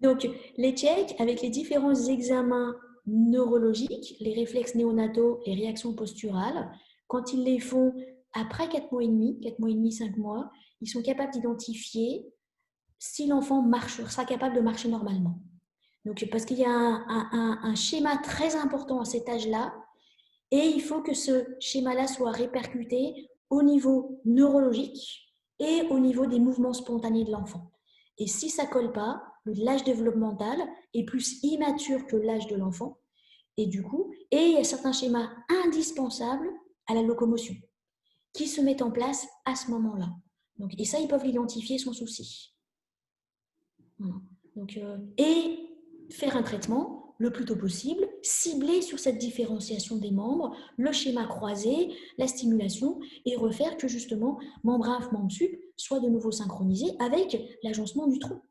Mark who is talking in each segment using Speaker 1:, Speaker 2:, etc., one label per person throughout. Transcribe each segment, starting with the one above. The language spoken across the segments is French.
Speaker 1: Donc, les checks avec les différents examens neurologiques, les réflexes néonataux, les réactions posturales, quand ils les font après 4 mois et demi, 4 mois et demi, 5 mois, ils sont capables d'identifier si l'enfant sera capable de marcher normalement. Donc, parce qu'il y a un schéma très important à cet âge-là, et il faut que ce schéma-là soit répercuté au niveau neurologique et au niveau des mouvements spontanés de l'enfant. Et si ça ne colle pas, l'âge développemental est plus immature que l'âge de l'enfant. Et du coup, il y a certains schémas indispensables à la locomotion qui se mettent en place à ce moment-là. Donc, et ça, ils peuvent l'identifier sans souci. Voilà. Donc, et faire un traitement le plus tôt possible, ciblé sur cette différenciation des membres, le schéma croisé, la stimulation, et refaire que justement membre inf, membre sup soit de nouveau synchronisé avec l'agencement du tronc.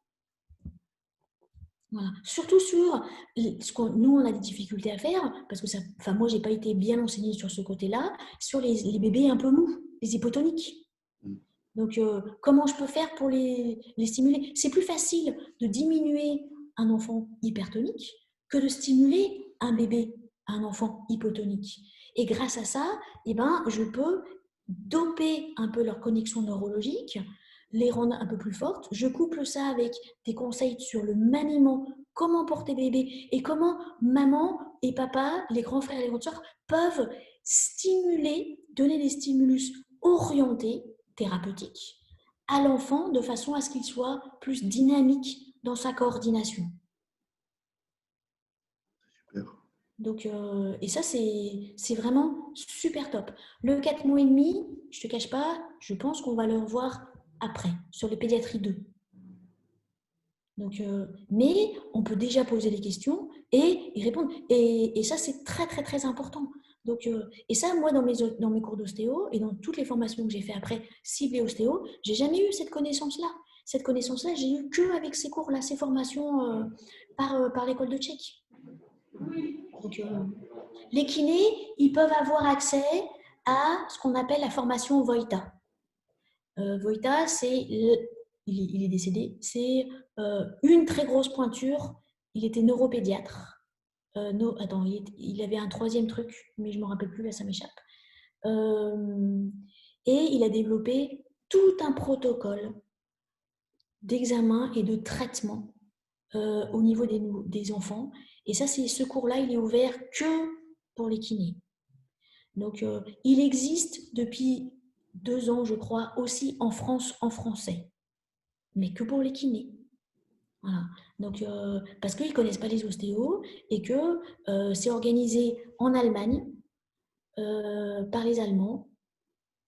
Speaker 1: Voilà. Surtout sur ce que nous, on a des difficultés à faire, parce que ça, moi, je n'ai pas été bien enseignée sur ce côté-là, sur les bébés un peu mous, les hypotoniques. Donc, comment je peux faire pour les stimuler? C'est plus facile de diminuer un enfant hypertonique que de stimuler un bébé, un enfant hypotonique. Et grâce à ça, je peux doper un peu leur connexion neurologique, les rendre un peu plus fortes. Je couple ça avec des conseils sur le maniement, comment porter bébé et comment maman et papa, les grands frères et les grandes sœurs peuvent stimuler, donner des stimulus orientés, thérapeutiques, à l'enfant de façon à ce qu'il soit plus dynamique dans sa coordination.
Speaker 2: Super.
Speaker 1: Donc, et ça, c'est vraiment super top. Le 4 mois et demi, je ne te cache pas, je pense qu'on va le revoir après, sur les pédiatries 2. Donc, mais on peut déjà poser des questions et y répondre. Et ça, c'est très, très, très important. Donc, et ça, moi, dans mes cours d'ostéo et dans toutes les formations que j'ai fait après, ciblées ostéo, j'ai jamais eu cette connaissance-là. Cette connaissance-là, j'ai eu que avec ces cours-là, ces formations par l'école de Tchèque. Donc, les kinés, ils peuvent avoir accès à ce qu'on appelle la formation Voita. Voita, il est décédé, c'est une très grosse pointure. Il était neuropédiatre. Attends, il avait un troisième truc, mais je ne me rappelle plus, là ça m'échappe. Et il a développé tout un protocole d'examen et de traitement au niveau des enfants. Et ça, ce cours-là, il est ouvert que pour les kinés. Donc, il existe depuis 2 ans, je crois, aussi en France, en français, mais que pour les kinés. Voilà. Donc, parce qu'ils ne connaissent pas les ostéos et que c'est organisé en Allemagne par les Allemands.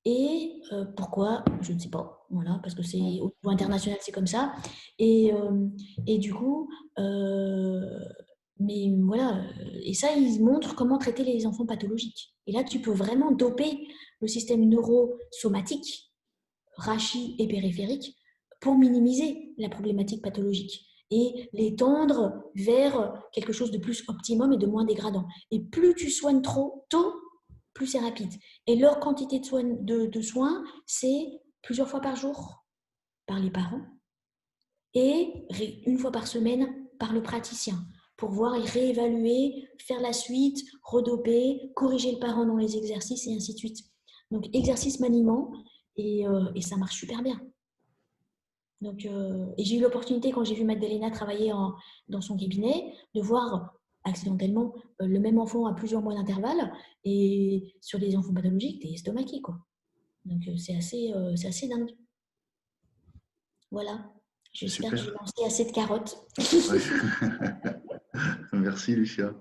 Speaker 1: Et pourquoi? Je ne sais pas. Voilà, parce que c'est au niveau international, c'est comme ça. Et du coup, mais voilà, et ça, ils montrent comment traiter les enfants pathologiques. Et là, tu peux vraiment doper le système neurosomatique, rachis et périphérique, pour minimiser la problématique pathologique et les tendre vers quelque chose de plus optimum et de moins dégradant. Et plus tu soignes trop tôt, plus c'est rapide. Et leur quantité de soins, c'est plusieurs fois par jour par les parents et une fois par semaine par le praticien pour voir et réévaluer, faire la suite, redoper, corriger le parent dans les exercices et ainsi de suite. Donc, exercice maniement et ça marche super bien. Donc, et j'ai eu l'opportunité, quand j'ai vu Magdalena travailler dans son cabinet, de voir accidentellement le même enfant à plusieurs mois d'intervalle et sur des enfants pathologiques, t'es estomaqué, quoi. Donc, c'est assez dingue. Voilà. J'espère que j'ai lancé assez de carottes.
Speaker 2: Ouais. Merci, Lucia.